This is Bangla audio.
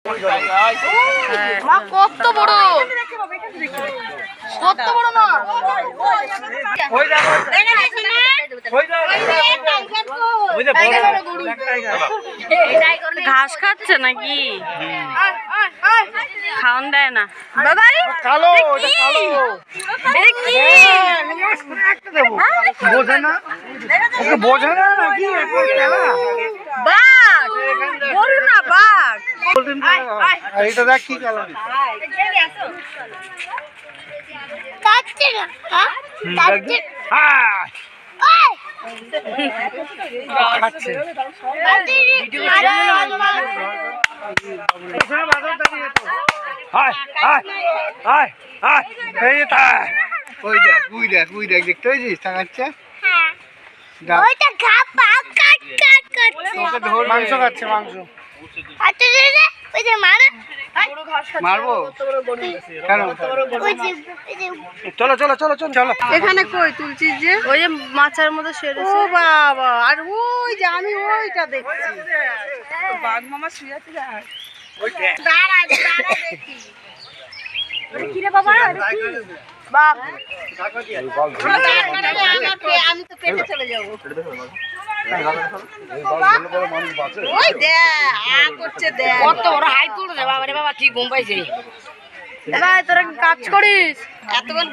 মা কত বড়, কত বড় মা। ঘাস খাচ্ছে নাকি? খাওয়ান দেয় না বাবাই। কালো কালো বোঝে না, বোঝে না নাকি? বাঘ বল না, বাঘ। এটা দেখ কি কালার। দেখতে পেয়েছিস টাঙাচ্ছে, মাংস খাচ্ছে, মাংস মারবো কেন? চলো চলো চলো চলো চলো। এখানে কই তুলছিস যে? ওই যে মাচার মধ্যে সেরেছে। ও বাবা, আর ওই যে আমি ওইটা দেখছি, বাঘ মামা শুয়ে আছে। দাঁড়া দাঁড়া দেখি। কি রে বাবা, কি বাঘ? আমি তো পেটে চলে যাবো। ওই দে আ করছে, দে কত বড় হাই তুলে রে বাবা রে বাবা, কি ঘুম পাইছে। এবার তোরা কাজ করিস এতক্ষণ।